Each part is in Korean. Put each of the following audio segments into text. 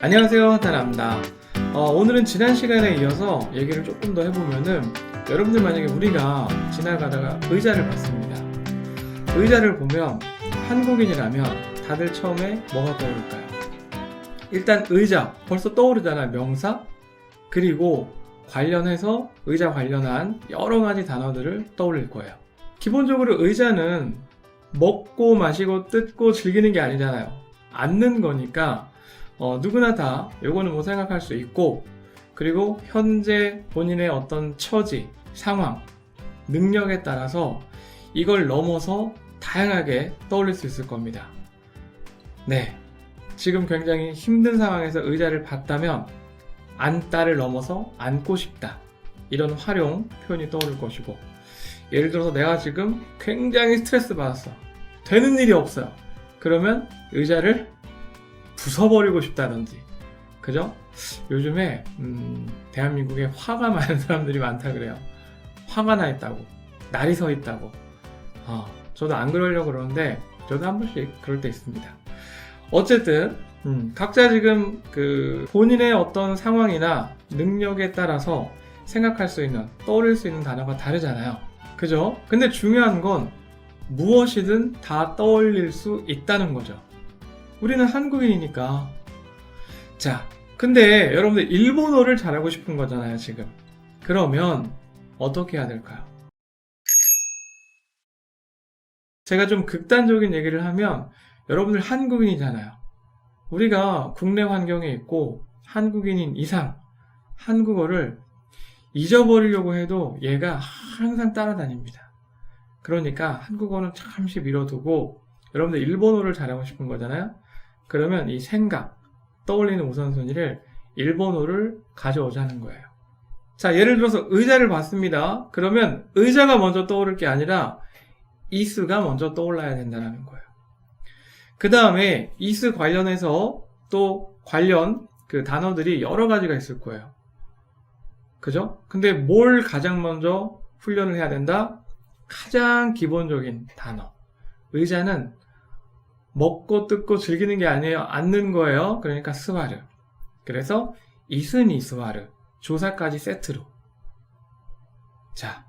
안녕하세요, 타나입니다. 오늘은 지난 시간에 이어서 얘기를 조금 더 해보면은, 여러분들 만약에 우리가 지나가다가 의자를 봤습니다. 의자를 보면 한국인이라면 다들 처음에 뭐가 떠오를까요? 일단 의자, 벌써 떠오르잖아요. 명사, 그리고 관련해서 의자 관련한 여러 가지 단어들을 떠올릴 거예요. 기본적으로 의자는 먹고 마시고 뜯고 즐기는 게 아니잖아요. 앉는 거니까 누구나 다 요거는 뭐 생각할 수 있고, 그리고 현재 본인의 어떤 처지, 상황, 능력에 따라서 이걸 넘어서 다양하게 떠올릴 수 있을 겁니다. 네, 지금 굉장히 힘든 상황에서 의자를 봤다면 앉다를 넘어서 앉고 싶다, 이런 활용 표현이 떠오를 것이고, 예를 들어서 내가 지금 굉장히 스트레스 받았어, 되는 일이 없어요. 그러면 의자를 부숴버리고 싶다든지, 그죠? 요즘에 대한민국에 화가 많은 사람들이 많다 그래요. 화가 나 있다고, 날이 서 있다고. 저도 안 그러려고 그러는데 저도 한 번씩 그럴 때 있습니다. 어쨌든 각자 지금 본인의 어떤 상황이나 능력에 따라서 생각할 수 있는, 떠올릴 수 있는 단어가 다르잖아요. 그죠? 근데 중요한 건 무엇이든 다 떠올릴 수 있다는 거죠. 우리는 한국인이니까. 자, 근데 여러분들 일본어를 잘하고 싶은 거잖아요, 지금. 그러면 어떻게 해야 될까요? 제가 좀 극단적인 얘기를 하면, 여러분들 한국인이잖아요. 우리가 국내 환경에 있고 한국인인 이상 한국어를 잊어버리려고 해도 얘가 항상 따라다닙니다. 그러니까 한국어는 잠시 미뤄두고 여러분들 일본어를 잘하고 싶은 거잖아요. 그러면 이 생각, 떠올리는 우선순위를 일본어를 가져오자는 거예요. 자, 예를 들어서 의자를 봤습니다. 그러면 의자가 먼저 떠오를 게 아니라 이스가 먼저 떠올라야 된다는 거예요. 그 다음에 이스 관련해서 또 관련 단어들이 여러 가지가 있을 거예요. 그죠? 근데 뭘 가장 먼저 훈련을 해야 된다? 가장 기본적인 단어. 의자는 먹고 뜯고 즐기는 게 아니에요. 앉는 거예요. 그러니까 스와르. 그래서 이스니 스와르. 조사까지 세트로. 자,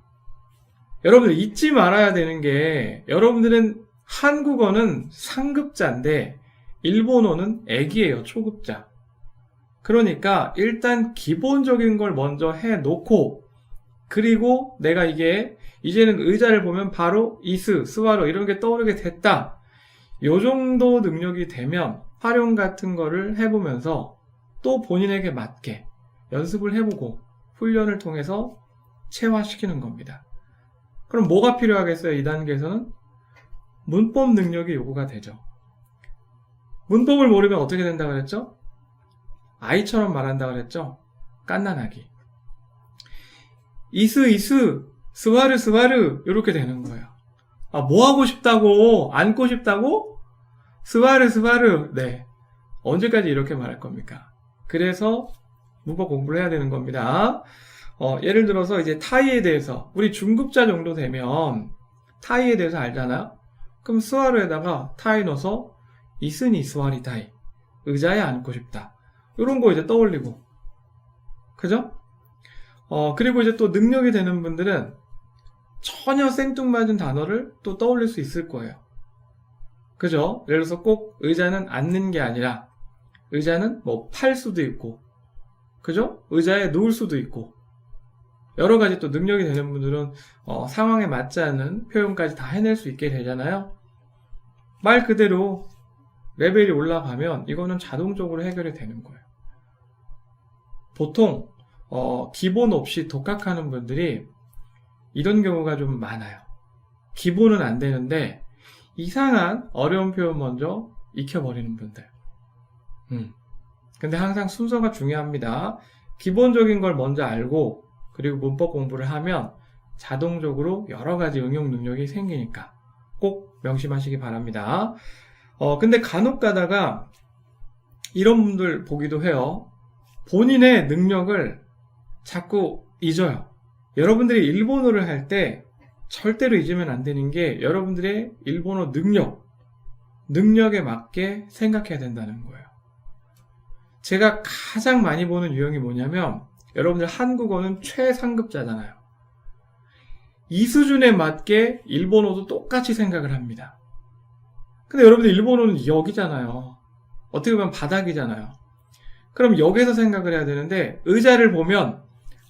여러분들 잊지 말아야 되는 게, 여러분들은 한국어는 상급자인데 일본어는 애기예요. 초급자. 그러니까 일단 기본적인 걸 먼저 해놓고, 그리고 내가 이제는 의자를 보면 바로 이스, 스와로 이런 게 떠오르게 됐다, 요 정도 능력이 되면 활용 같은 거를 해보면서 또 본인에게 맞게 연습을 해보고 훈련을 통해서 체화시키는 겁니다. 그럼 뭐가 필요하겠어요? 이 단계에서는 문법 능력이 요구가 되죠. 문법을 모르면 어떻게 된다고 그랬죠? 아이처럼 말한다고 그랬죠? 깐난하기. 이스, 스와르, 스와르, 이렇게 되는 거예요. 뭐 하고 싶다고? 앉고 싶다고? 스와르, 스와르. 네. 언제까지 이렇게 말할 겁니까? 그래서 문법 공부를 해야 되는 겁니다. 예를 들어서 이제 타이에 대해서, 우리 중급자 정도 되면 타이에 대해서 알잖아요? 그럼 스와르에다가 타이 넣어서 이스니 스와리 타이. 의자에 앉고 싶다. 이런 거 이제 떠올리고. 그죠? 그리고 이제 또 능력이 되는 분들은 전혀 생뚱맞은 단어를 또 떠올릴 수 있을 거예요. 그죠? 예를 들어서 꼭 의자는 앉는 게 아니라 의자는 뭐 팔 수도 있고, 그죠? 의자에 누울 수도 있고, 여러 가지 또 능력이 되는 분들은 상황에 맞지 않는 표현까지 다 해낼 수 있게 되잖아요. 말 그대로 레벨이 올라가면 이거는 자동적으로 해결이 되는 거예요. 보통 기본 없이 독학하는 분들이 이런 경우가 좀 많아요. 기본은 안 되는데 이상한 어려운 표현 먼저 익혀버리는 분들. 근데 항상 순서가 중요합니다. 기본적인 걸 먼저 알고, 그리고 문법 공부를 하면 자동적으로 여러 가지 응용 능력이 생기니까 꼭 명심하시기 바랍니다. 근데 간혹 가다가 이런 분들 보기도 해요. 본인의 능력을 자꾸 잊어요. 여러분들이 일본어를 할 때 절대로 잊으면 안 되는 게, 여러분들의 일본어 능력에 맞게 생각해야 된다는 거예요. 제가 가장 많이 보는 유형이 뭐냐면, 여러분들 한국어는 최상급자잖아요. 이 수준에 맞게 일본어도 똑같이 생각을 합니다. 근데 여러분들 일본어는 역이잖아요. 어떻게 보면 바닥이잖아요. 그럼 역에서 생각을 해야 되는데, 의자를 보면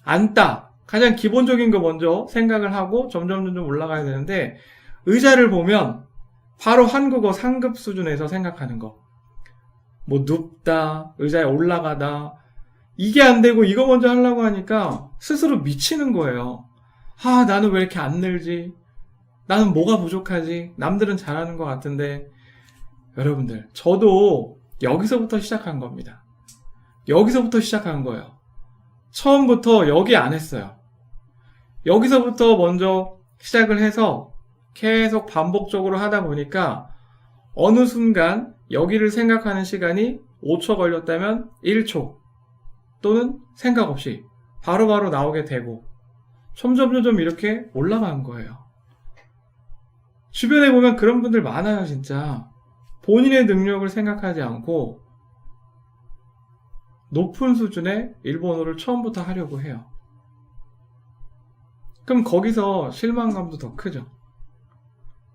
앉다, 가장 기본적인 거 먼저 생각을 하고 점점 올라가야 되는데, 의자를 보면 바로 한국어 상급 수준에서 생각하는 거. 뭐 눕다, 의자에 올라가다, 이게 안 되고 이거 먼저 하려고 하니까 스스로 미치는 거예요. 아, 나는 왜 이렇게 안 늘지? 나는 뭐가 부족하지? 남들은 잘하는 것 같은데. 여러분들, 저도 여기서부터 시작한 겁니다. 여기서부터 시작한 거예요. 처음부터 여기 안 했어요. 여기서부터 먼저 시작을 해서 계속 반복적으로 하다 보니까 어느 순간 여기를 생각하는 시간이 5초 걸렸다면 1초 또는 생각 없이 바로바로 나오게 되고 점점 이렇게 올라간 거예요. 주변에 보면 그런 분들 많아요, 진짜. 본인의 능력을 생각하지 않고 높은 수준의 일본어를 처음부터 하려고 해요. 그럼 거기서 실망감도 더 크죠.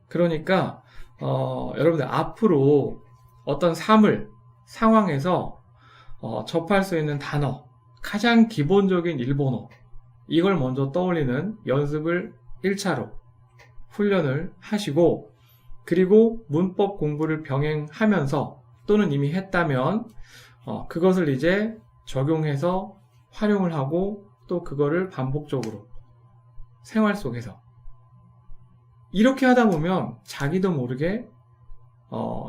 그러니까 여러분들 앞으로 어떤 상황에서 접할 수 있는 단어, 가장 기본적인 일본어, 이걸 먼저 떠올리는 연습을 1차로 훈련을 하시고, 그리고 문법 공부를 병행하면서 또는 이미 했다면 그것을 이제 적용해서 활용을 하고 또 그거를 반복적으로 생활 속에서 이렇게 하다 보면 자기도 모르게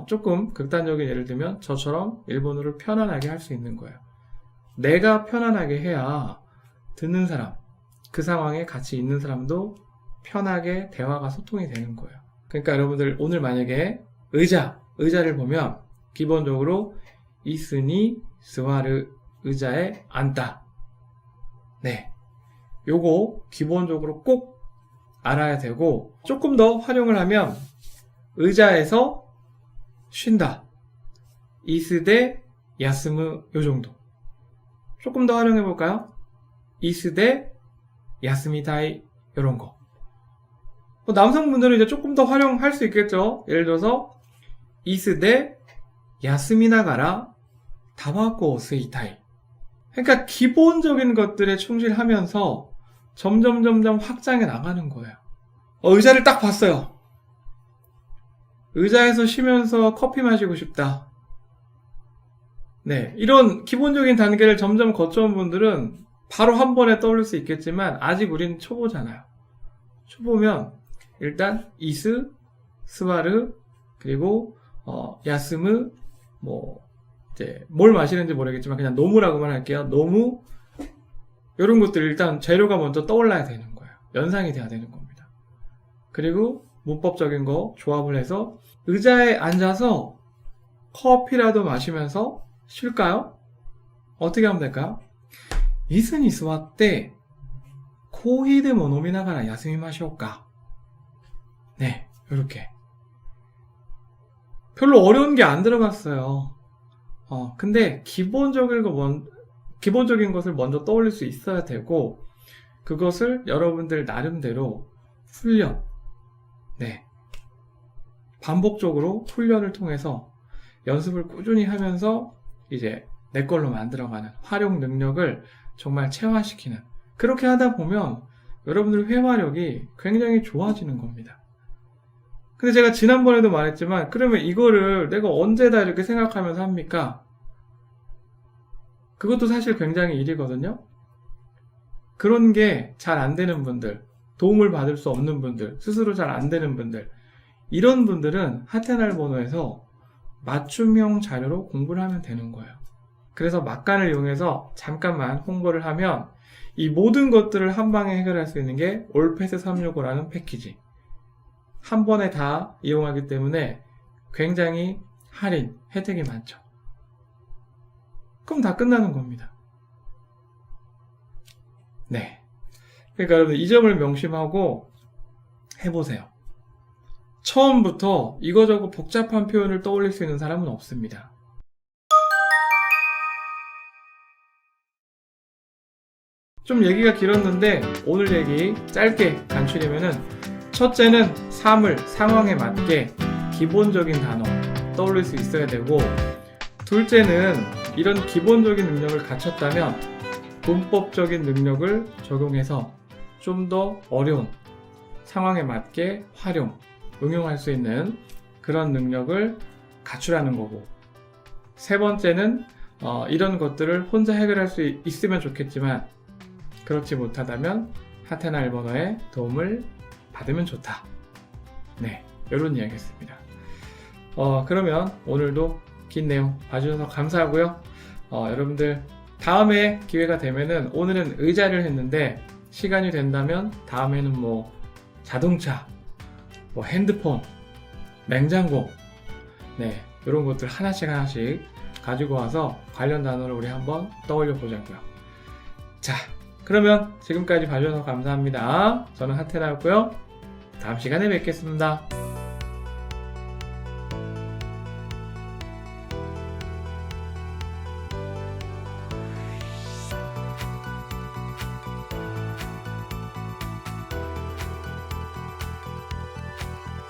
조금 극단적인 예를 들면 저처럼 일본어를 편안하게 할 수 있는 거예요. 내가 편안하게 해야 듣는 사람, 그 상황에 같이 있는 사람도 편하게 대화가 소통이 되는 거예요. 그러니까 여러분들 오늘 만약에 의자를 보면 기본적으로 이스니 스와르, 의자에 앉다. 네, 요거 기본적으로 꼭 알아야 되고, 조금 더 활용을 하면 의자에서 쉰다, 이스데 야스무, 요 정도. 조금 더 활용해 볼까요? 이스데 야스미타이, 요런 거. 남성분들은 이제 조금 더 활용할 수 있겠죠. 예를 들어서 이스데 야스미나가라 타바코 스이타이. 그러니까 기본적인 것들에 충실하면서 점점 확장해 나가는 거예요. 의자를 딱 봤어요. 의자에서 쉬면서 커피 마시고 싶다. 네, 이런 기본적인 단계를 점점 거쳐온 분들은 바로 한 번에 떠올릴 수 있겠지만 아직 우린 초보잖아요. 초보면 일단 이스, 스와르, 그리고 야스무, 이제 뭘 마시는지 모르겠지만 그냥 노무라고만 할게요. 노무, 이런 것들 일단 재료가 먼저 떠올라야 되는 거예요. 연상이 돼야 되는 겁니다. 그리고 문법적인 거 조합을 해서 의자에 앉아서 커피라도 마시면서 쉴까요? 어떻게 하면 될까요? 이스니 스와tte 코히 데모 노미나가라 야스미마쇼까. 네, 이렇게. 별로 어려운 게 안 들어갔어요. 근데 기본적인 것을 먼저 떠올릴 수 있어야 되고, 그것을 여러분들 나름대로 훈련, 네, 반복적으로 훈련을 통해서 연습을 꾸준히 하면서 이제 내 걸로 만들어가는 활용 능력을 정말 체화시키는, 그렇게 하다 보면 여러분들 회화력이 굉장히 좋아지는 겁니다. 근데 제가 지난번에도 말했지만, 그러면 이거를 내가 언제 다 이렇게 생각하면서 합니까? 그것도 사실 굉장히 일이거든요. 그런 게 잘 안 되는 분들, 도움을 받을 수 없는 분들, 스스로 잘 안 되는 분들, 이런 분들은 하테날번호에서 맞춤형 자료로 공부를 하면 되는 거예요. 그래서 막간을 이용해서 잠깐만 홍보를 하면 이 모든 것들을 한 방에 해결할 수 있는 게 올패스 365라는 패키지. 한 번에 다 이용하기 때문에 굉장히 할인, 혜택이 많죠. 그럼 다 끝나는 겁니다. 네. 그러니까 여러분 이 점을 명심하고 해보세요. 처음부터 이거저거 복잡한 표현을 떠올릴 수 있는 사람은 없습니다. 좀 얘기가 길었는데 오늘 얘기 짧게 간추리면은, 첫째는 사물, 상황에 맞게 기본적인 단어 떠올릴 수 있어야 되고, 둘째는 이런 기본적인 능력을 갖췄다면 문법적인 능력을 적용해서 좀 더 어려운 상황에 맞게 활용, 응용할 수 있는 그런 능력을 갖추라는 거고, 세 번째는 이런 것들을 혼자 해결할 수 있으면 좋겠지만 그렇지 못하다면 하테나 일본어의 도움을 받으면 좋다. 네, 이런 이야기였습니다. 그러면 오늘도 긴 내용 봐주셔서 감사하고요. 여러분들 다음에 기회가 되면은, 오늘은 의자를 했는데 시간이 된다면 다음에는 뭐 자동차, 뭐 핸드폰, 냉장고, 네, 이런 것들 하나씩 가지고 와서 관련 단어를 우리 한번 떠올려 보자고요. 자, 그러면 지금까지 봐주셔서 감사합니다. 저는 하테나였고요. 다음 시간에 뵙겠습니다.